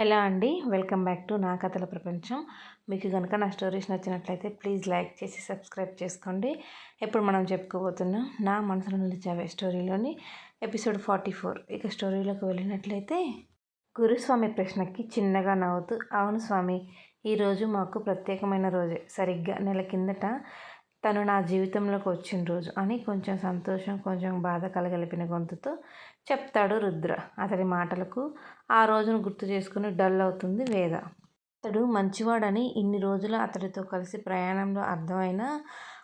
Hello అండి. Welcome back to నా కథల ప్రపంచం. మీకు గనుక నా స్టోరీస్ నచ్చినట్లయితే ప్లీజ్ లైక్ చేసి సబ్స్క్రైబ్ చేసుకోండి. ఇప్పుడు మనం చెప్పుకోబోతున్నాం నా మనసులో నిలిచావే స్టోరీలోని ఎపిసోడ్ 44. ఇక స్టోరీలోకి వెళ్ళినట్లయితే, గురుస్వామి ప్రశ్నకి చిన్నగా నవ్వుతూ, అవును స్వామి, ఈరోజు మాకు ప్రత్యేకమైన రోజే. సరిగ్గా నెల కిందట తను నా జీవితంలోకి వచ్చిన రోజు అని కొంచెం సంతోషం, కొంచెం బాధ కలగలిపిన గొంతుతో చెప్తాడు రుద్ర. అతడి మాటలకు ఆ రోజును గుర్తు చేసుకుని డల్ అవుతుంది వేద. అతడు మంచివాడని ఇన్ని రోజులు అతడితో కలిసి ప్రయాణంలో అర్థమైనా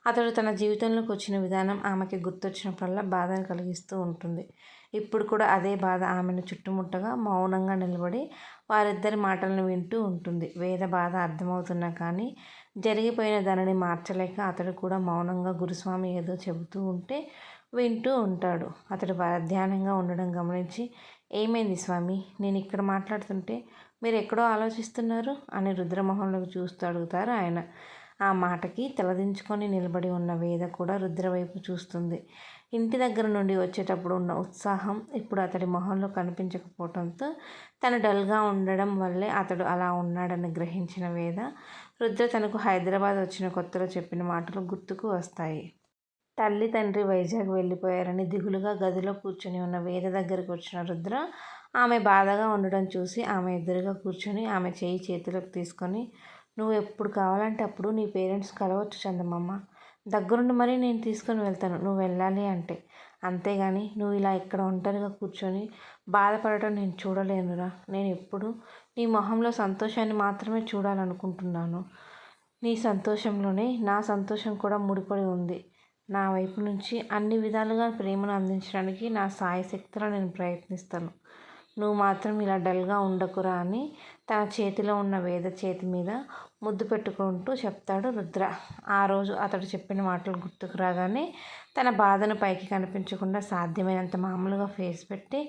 అతడు తన జీవితంలోకి వచ్చిన విధానం ఆమెకి గుర్తొచ్చినప్పుడల్లా బాధను కలిగిస్తూ ఉంటుంది. ఇప్పుడు కూడా అదే బాధ ఆమెను చుట్టుముట్టగా మౌనంగా నిలబడి వారిద్దరి మాటలను వింటూ ఉంటుంది. వేద బాధ అర్థమవుతున్నా కానీ జరిగిపోయిన దానిని మార్చలేక అతడు కూడా మౌనంగా గురుస్వామి ఏదో చెబుతూ ఉంటే వింటూ ఉంటాడు. అతడు పరధ్యానంగా ఉండడం గమనించి, ఏమైంది స్వామి, నేను ఇక్కడ మాట్లాడుతుంటే మీరు ఎక్కడో ఆలోచిస్తున్నారు అని రుద్రమొహంలోకి చూస్తూ అడుగుతారు ఆయన. ఆ మాటకి తలదించుకొని నిలబడి ఉన్న వేద కూడా రుద్రవైపు చూస్తుంది. ఇంటి దగ్గర నుండి వచ్చేటప్పుడు ఉన్న ఉత్సాహం ఇప్పుడు అతడి మొహంలో కనిపించకపోవడంతో తను డల్గా ఉండడం వల్లే అతడు అలా ఉన్నాడని గ్రహించిన వేద, రుద్ర తనకు హైదరాబాద్ వచ్చిన కొత్తలో చెప్పిన మాటలు గుర్తుకు వస్తాయి. తల్లి తండ్రి వైజాగ్ వెళ్ళిపోయారని దిగులుగా గదిలో కూర్చొని ఉన్న వేద దగ్గరికి వచ్చిన రుద్ర ఆమె బాధగా ఉండడం చూసి ఆమె ఎదురుగా కూర్చొని ఆమె చేయి చేతిలోకి తీసుకొని, నువ్వు ఎప్పుడు కావాలంటే అప్పుడు నీ పేరెంట్స్ కలవచ్చు చందమామ. దగ్గరుండి మరీ నేను తీసుకొని వెళ్తాను నువ్వు వెళ్ళాలి అంటే. అంతేగాని నువ్వు ఇలా ఇక్కడ ఒంటరిగా కూర్చొని బాధపడటం నేను చూడలేనురా. నేను ఎప్పుడు నీ మొహంలో సంతోషాన్ని మాత్రమే చూడాలనుకుంటున్నాను. నీ సంతోషంలోనే నా సంతోషం కూడా ముడిపడి ఉంది. నా వైపు నుంచి అన్ని విధాలుగా ప్రేమను అందించడానికి నా శాయశక్తులా నేను ప్రయత్నిస్తాను. నువ్వు మాత్రం ఇలా డల్గా ఉండకురా అని తన చేతిలో ఉన్న వేద చేతి మీద ముద్దు పెట్టుకుంటూ చెప్తాడు రుద్ర. ఆ రోజు అతడు చెప్పిన మాటలు గుర్తుకు రాగానే తన బాధను పైకి కనిపించకుండా సాధ్యమైనంత మామూలుగా ఫేస్ పెట్టి,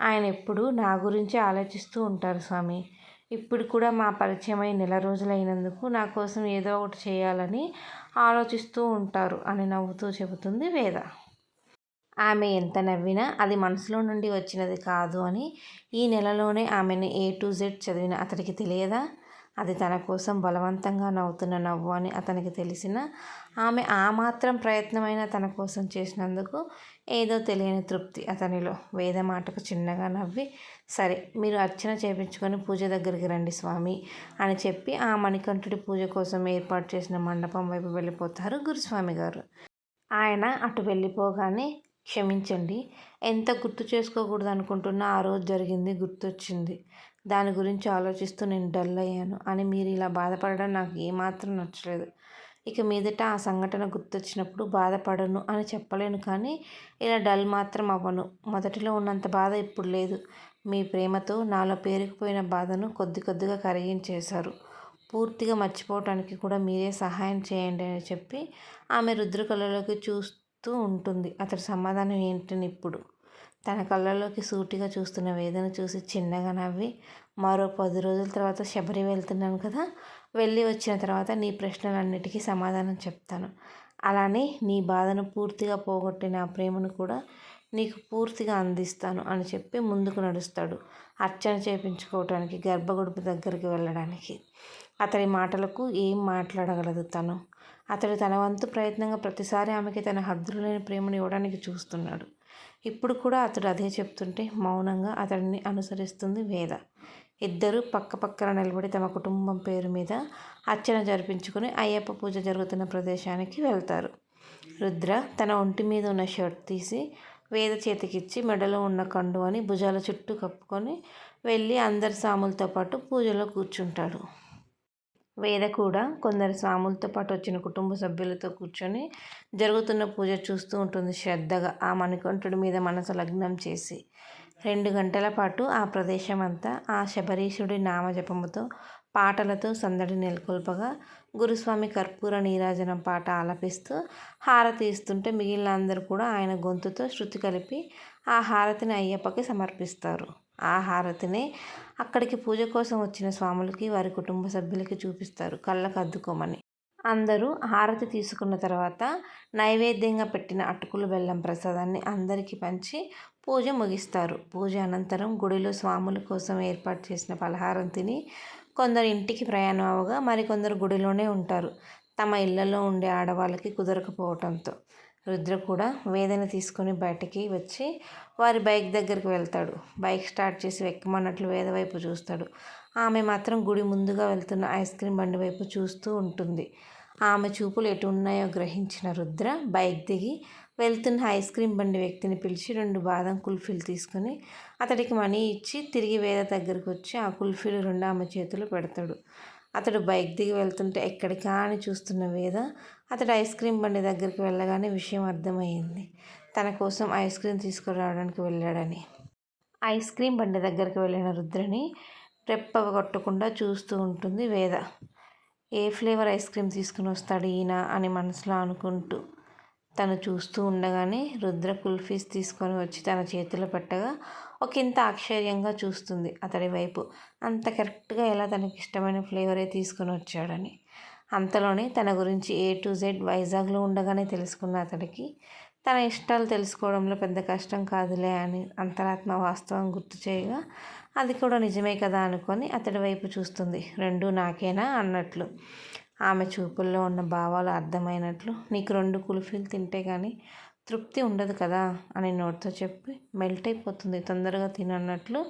ఆయన ఎప్పుడూ నా గురించే ఆలోచిస్తూ ఉంటారు స్వామి. ఇప్పుడు కూడా మా పరిచయమై నెల రోజులైనందుకు నా కోసం ఏదో ఒకటి చేయాలని ఆలోచిస్తూ ఉంటారు అని నవ్వుతూ చెబుతుంది వేద. ఆమె ఎంత నవ్వినా అది మనసులో నుండి వచ్చినది కాదు అని ఈ నెలలోనే ఆమెను A to Z చదివిన అతడికి తెలియదా? అది తన కోసం బలవంతంగా నవ్వుతున్న నవ్వు అని అతనికి తెలిసినా ఆమె ఆ మాత్రం ప్రయత్నమైనా తన కోసం చేసినందుకు ఏదో తెలియని తృప్తి అతనిలో. వేద మాటకు చిన్నగా నవ్వి, సరే మీరు అర్చన చేపించుకొని పూజ దగ్గరికి రండి స్వామి అని చెప్పి ఆ మణికంఠుడి పూజ కోసం ఏర్పాటు చేసిన మండపం వైపు వెళ్ళిపోతారు గురుస్వామి గారు. ఆయన అటు వెళ్ళిపోగానే, క్షమించండి, ఎంత గుర్తు చేసుకోకూడదు అనుకుంటున్నా ఆ రోజు జరిగింది గుర్తొచ్చింది. దాని గురించి ఆలోచిస్తూ నేను డల్ అయ్యాను అని మీరు ఇలా బాధపడడం నాకు ఏమాత్రం నచ్చలేదు. ఇక మీదట ఆ సంఘటన గుర్తొచ్చినప్పుడు బాధపడను అని చెప్పలేను కానీ ఇలా డల్ మాత్రం అవ్వను. మొదటిలో ఉన్నంత బాధ ఇప్పుడు లేదు. మీ ప్రేమతో నాలో పేరుకుపోయిన బాధను కొద్ది కొద్దిగా కరిగించేశారు. పూర్తిగా మర్చిపోవటానికి కూడా మీరే సహాయం చేయండి అని చెప్పి ఆమె రుద్ర కళ్ళలోకి చూస్తూ ఉంటుంది. అతడి సమాధానం ఏంటని ఇప్పుడు తన కళ్ళలోకి సూటిగా చూస్తున్న వేదన చూసి చిన్నగా నవ్వి, మరో 10 రోజుల తర్వాత శబరి వెళ్తున్నాను కదా, వెళ్ళి వచ్చిన తర్వాత నీ ప్రశ్నలన్నిటికీ సమాధానం చెప్తాను. అలానే నీ బాధను పూర్తిగా పోగొట్టిన ఆ ప్రేమను కూడా నీకు పూర్తిగా అందిస్తాను అని చెప్పి ముందుకు నడుస్తాడు అర్చన చేయించుకోవటానికి గర్భగుడిపి దగ్గరికి వెళ్ళడానికి. అతడి మాటలకు ఏం మాట్లాడగలదు తను. అతడు తన వంతు ప్రయత్నంగా ప్రతిసారి ఆమెకి తన హద్దులు లేని ప్రేమను ఇవ్వడానికి చూస్తున్నాడు. ఇప్పుడు కూడా అతడు అదే చెప్తుంటే మౌనంగా అతడిని అనుసరిస్తుంది వేద. ఇద్దరూ పక్క పక్కన నిలబడి తమ కుటుంబం పేరు మీద అర్చన జరిపించుకుని అయ్యప్ప పూజ జరుగుతున్న ప్రదేశానికి వెళ్తారు. రుద్ర తన ఒంటి మీద ఉన్న షర్ట్ తీసి వేద చేతికిచ్చి మెడలో ఉన్న కండువాని భుజాల చుట్టూ కప్పుకొని వెళ్ళి అందరి స్వాములతో పాటు పూజలో కూర్చుంటాడు. వేద కూడా కొందరు స్వాములతో పాటు వచ్చిన కుటుంబ సభ్యులతో కూర్చొని జరుగుతున్న పూజ చూస్తూ ఉంటుంది శ్రద్ధగా, ఆ మణికంఠుడి మీద మనసు లగ్నం చేసి. 2 గంటల పాటు ఆ ప్రదేశం అంతా ఆ శబరీశుడి నామజపముతో పాటలతో సందడి నెలకొల్పగా గురుస్వామి కర్పూర నీరాజనం పాట ఆలపిస్తూ హారతి ఇస్తుంటే మిగిలిన అందరూ కూడా ఆయన గొంతుతో శృతి కలిపి ఆ హారతిని అయ్యప్పకి సమర్పిస్తారు. ఆ హారతినే అక్కడికి పూజ కోసం వచ్చిన స్వాములకి వారి కుటుంబ సభ్యులకి చూపిస్తారు కళ్ళకు అద్దుకోమని. అందరూ హారతి తీసుకున్న తర్వాత నైవేద్యంగా పెట్టిన అటుకులు బెల్లం ప్రసాదాన్ని అందరికీ పంచి పూజ ముగిస్తారు. పూజ అనంతరం గుడిలో స్వాముల కోసం ఏర్పాటు చేసిన పలహారం తిని కొందరు ఇంటికి ప్రయాణం అవగా మరికొందరు గుడిలోనే ఉంటారు, తమ ఇళ్లలో ఉండే ఆడవాళ్ళకి కుదరకపోవటంతో. రుద్ర కూడా వేదన తీసుకొని బయటికి వచ్చి వారి బైక్ దగ్గరికి వెళ్తాడు. బైక్ స్టార్ట్ చేసి ఎక్కమన్నట్లు వేద వైపు చూస్తాడు. ఆమె మాత్రం గుడి ముందుగా వెళ్తున్న ఐస్ క్రీమ్ బండి వైపు చూస్తూ ఉంటుంది. ఆమె చూపులు ఎటు ఉన్నాయో గ్రహించిన రుద్ర బైక్ దిగి వెళ్తున్న ఐస్ క్రీమ్ బండి వ్యక్తిని పిలిచి 2 బాదం కుల్ఫీలు తీసుకొని అతడికి మనీ ఇచ్చి తిరిగి వేద దగ్గరకు వచ్చి ఆ కుల్ఫీలు 2 ఆమె చేతిలో పెడతాడు. అతడు బైక్ దిగి వెళ్తుంటే ఎక్కడికా అని చూస్తున్న వేద అతడు ఐస్ క్రీమ్ బండి దగ్గరికి వెళ్ళగానే విషయం అర్థమయ్యింది. తన కోసం ఐస్ క్రీమ్ తీసుకురావడానికి వెళ్ళాడని. ఐస్ క్రీమ్ బండి దగ్గరికి వెళ్ళిన రుద్రని రెప్పగొట్టకుండా చూస్తూ ఉంటుంది వేద. ఏ ఫ్లేవర్ ఐస్ క్రీమ్ తీసుకుని వస్తాడు ఈయన అని మనసులో అనుకుంటూ. తను చూస్తూ ఉండగానే రుద్ర కుల్ఫీస్ తీసుకొని వచ్చి తన చేతిలో పెట్టగా ఒకంత ఆశ్చర్యంగా చూస్తుంది అతడి వైపు. అంత కరెక్ట్గా ఎలా తనకి ఇష్టమైన ఫ్లేవరే తీసుకొని వచ్చాడని. అంతలోనే తన గురించి A to Z వైజాగ్లో ఉండగానే తెలుసుకున్న అతడికి తన ఇష్టాలు తెలుసుకోవడంలో పెద్ద కష్టం కాదులే అని అంతరాత్మ వాస్తవం గుర్తు చేయగా అది కూడా నిజమే కదా అనుకొని అతడి వైపు చూస్తుంది, 2 నాకేనా అన్నట్లు. ఆమె చూపుల్లో ఉన్న భావాలు అర్థమైనట్లు, నీకు 2 కుల్ఫీలు తింటే కానీ తృప్తి ఉండదు కదా అని నోటితో చెప్పి మెల్ట్ అయిపోతుంది, తొందరగా తినన్నట్లు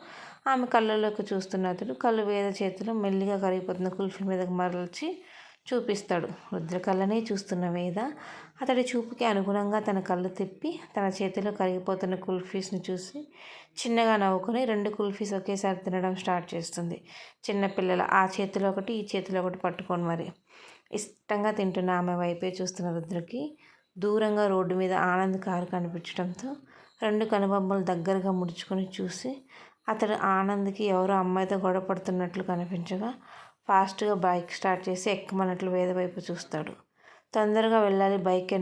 ఆమె కళ్ళలోకి చూస్తున్న అతడు కళ్ళు వేద చేతిలో మెల్లిగా కరిగిపోతున్న కుల్ఫీ మీదకి మరల్చి చూపిస్తాడు. రుద్ర కళ్ళనే చూస్తున్న వేద అతడి చూపుకి అనుగుణంగా తన కళ్ళు తిప్పి తన చేతిలో కరిగిపోతున్న కుల్ఫీస్ని చూసి చిన్నగా నవ్వుకొని 2 కుల్ఫీస్ ఒకేసారి తినడం స్టార్ట్ చేస్తుంది. చిన్నపిల్లల ఆ చేతిలో ఒకటి ఈ చేతిలో ఒకటి పట్టుకొని మరి ఇష్టంగా తింటున్న ఆమె వైపే చూస్తున్న రుద్రకి దూరంగా రోడ్డు మీద ఆనంద్ కారు కనిపించడంతో 2 కనుబొమ్మలు దగ్గరగా ముడుచుకొని చూసి అతడు ఆనంద్కి ఎవరో అమ్మాయితో గొడవ పడుతున్నట్లు కనిపించగా ఫాస్ట్గా బైక్ స్టార్ట్ చేసి ఎక్కమన్నట్లు వేద వైపు చూస్తాడు. తొందరగా వెళ్ళాలి బైక్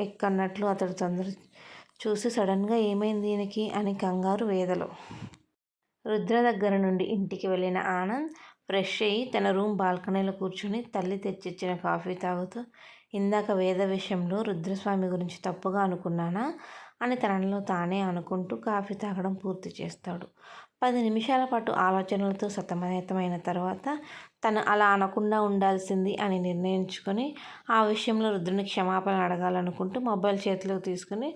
ఎక్కన్నట్లు అతడు తొందర చూసి సడన్గా ఏమైంది దీనికి అని కంగారు వేదలో. రుద్ర దగ్గర నుండి ఇంటికి వెళ్ళిన ఆనంద్ ఫ్రెష్ అయ్యి తన రూమ్ బాల్కనీలో కూర్చొని తల్లి తెచ్చిచ్చిన కాఫీ తాగుతూ ఇందాక వేద విషయంలో రుద్రస్వామి గురించి తప్పుగా అనుకున్నానా అని తనలో తానే అనుకుంటూ కాఫీ తాగడం పూర్తి చేస్తాడు. 10 నిమిషాల పాటు ఆలోచనలతో సతమతమైన తర్వాత తను అలా అనకుండా ఉండాల్సింది అని నిర్ణయించుకొని ఆ విషయంలో రుద్రుని క్షమాపణ అడగాలనుకుంటూ మొబైల్ చేతిలోకి తీసుకుని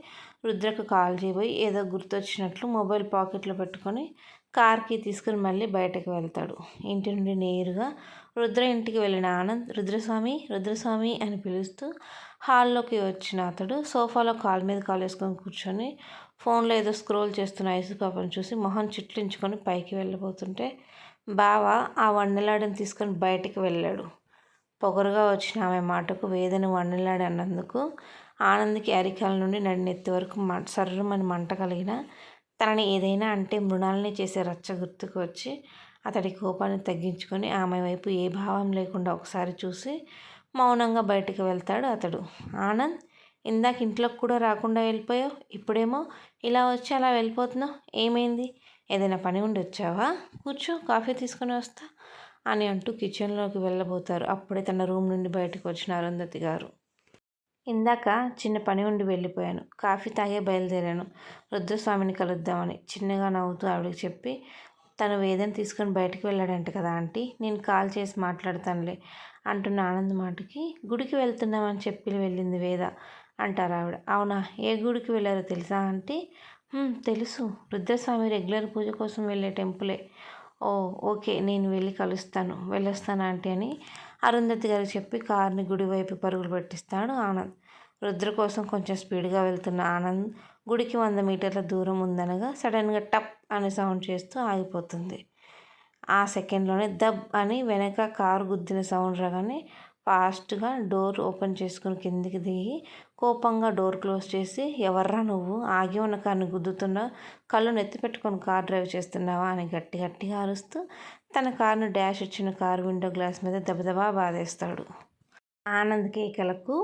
రుద్రకు కాల్ చేయబోయి ఏదో గుర్తొచ్చినట్లు మొబైల్ పాకెట్లో పెట్టుకొని కార్కి తీసుకుని మళ్ళీ బయటకు వెళ్తాడు. ఇంటి నుండి నేరుగా రుద్ర ఇంటికి వెళ్ళిన ఆనంద్ రుద్రస్వామి అని పిలుస్తూ హాల్లోకి వచ్చిన అతడు సోఫాలో కాలు మీద కాలు వేసుకొని కూర్చొని ఫోన్లో ఏదో స్క్రోల్ చేస్తున్న ఐసు పాపను చూసి మొహం చిట్లించుకొని పైకి వెళ్ళబోతుంటే బావ ఆ వన్నెలాడిని తీసుకొని బయటికి వెళ్ళాడు. పొగరుగా వచ్చిన ఆమె మాటకు వేదన వన్నెలాడి అన్నందుకు ఆనంద్కి అరికాల నుండి నడినెత్తి వరకు సర్రమని మంట కలిగిన తనని ఏదైనా అంటే మృణాలని చేసే రచ్చ గుర్తుకు వచ్చి అతడి కోపాన్ని తగ్గించుకొని ఆమె వైపు ఏ భావం లేకుండా ఒకసారి చూసి మౌనంగా బయటికి వెళ్తాడు అతడు. ఆనంద్, ఇందాక ఇంట్లోకి కూడా రాకుండా వెళ్ళిపోయావు, ఇప్పుడేమో ఇలా వచ్చి అలా వెళ్ళిపోతున్నావు, ఏమైంది? ఏదైనా పని ఉండి వచ్చావా? కూర్చో, కాఫీ తీసుకొని వస్తా అని అంటూ కిచెన్లోకి వెళ్ళబోతారు. అప్పుడే తన రూమ్ నుండి బయటకు వచ్చిన అరుంధతి గారు. ఇందాక చిన్న పని ఉండి వెళ్ళిపోయాను, కాఫీ తాగే బయలుదేరాను, రుద్రస్వామిని కలుద్దామని చిన్నగా నవ్వుతూ ఆవిడకి చెప్పి తను వేదన తీసుకొని బయటికి వెళ్ళాడంట కదా ఆంటీ, నేను కాల్ చేసి మాట్లాడతానులే అంటున్న ఆనంద్ మాటకి గుడికి వెళ్తున్నామని చెప్పి వెళ్ళింది వేద అంటారు ఆవిడ. అవునా, ఏ గుడికి వెళ్ళారో తెలుసా ఆంటీ? తెలుసు, రుద్రస్వామి రెగ్యులర్ పూజ కోసం వెళ్ళే టెంపులే. ఓ ఓకే, నేను వెళ్ళి కలుస్తాను, వెళ్ళొస్తాను ఆంటీ అని అరుంధతి గారికి చెప్పి కారుని గుడి వైపు పరుగులు పెట్టిస్తాడు ఆనంద్. రుద్ర కోసం కొంచెం స్పీడ్గా వెళ్తున్న ఆనంద్ గుడికి 100 మీటర్ల దూరం ఉందనగా సడన్గా టప్ అని సౌండ్ చేస్తూ ఆగిపోతుంది. ఆ సెకండ్లోనే దబ్ అని వెనక కారు గుద్దిన సౌండ్ రాగానే ఫాస్ట్గా డోర్ ఓపెన్ చేసుకుని కిందికి దిగి కోపంగా డోర్ క్లోజ్ చేసి ఎవర్రా నువ్వు, ఆగి ఉన్న కారుని గుద్దుతున్నావు, కళ్ళు నెత్తి పెట్టుకొని కార్ డ్రైవ్ చేస్తున్నావా అని గట్టిగా అరుస్తూ తన కారును డాష్ ఇచ్చిన కారు విండో గ్లాస్ మీద దబదబా బాధేస్తాడు. ఆనంద్ కేకలకు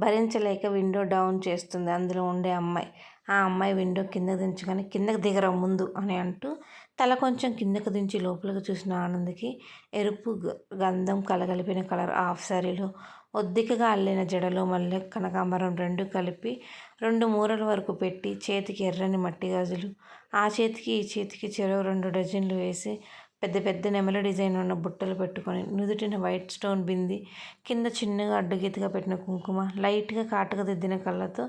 భరించలేక విండో డౌన్ చేస్తుంది అందులో ఉండే అమ్మాయి. ఆ అమ్మాయి విండో కింద దించుకొని కిందకి దిగరా ముందు అని అంటూ తల కొంచెం కిందకు దించి లోపలికి చూసిన ఆనంద్కి ఎరుపు గంధం కలగలిపిన కలర్ హాఫ్ శారీలో ఒద్దికగా అల్లిన జడలో మల్లె కనకాంబరం రెండు కలిపి 2 మూరల వరకు పెట్టి చేతికి ఎర్రని మట్టి గాజులు, ఆ చేతికి ఈ చేతికి చెరో 2 డజన్లు వేసి పెద్ద పెద్ద నెమలి డిజైన్ ఉన్న బుట్టలు పెట్టుకొని నుదుటిన వైట్ స్టోన్ బింది, కింద చిన్నగా అడ్డుగీతగా పెట్టిన కుంకుమ, లైట్గా కాటుక దిద్దిన కళ్ళతో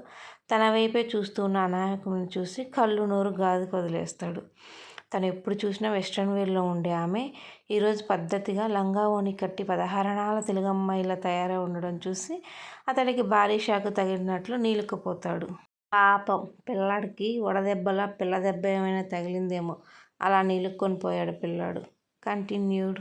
తన వైపే చూస్తూ ఉన్న అనాయకుని చూసి కళ్ళు నోరు గాదికి వదిలేస్తాడు. తను ఎప్పుడు చూసినా వెస్ట్రన్ వేర్లో ఉండే ఆమె ఈరోజు పద్ధతిగా లంగా ఓణి కట్టి 16 అణాల తెలుగమ్మాయిలా తయారై ఉండడం చూసి అతడికి భారీ షాకు తగిలినట్లు నీలుక్కుపోతాడు. పాపం పిల్లాడికి వడదెబ్బలా పిల్ల దెబ్బ ఏమైనా తగిలిందేమో అలా నీలుక్కొని పోయాడు పిల్లాడు. కంటిన్యూడ్.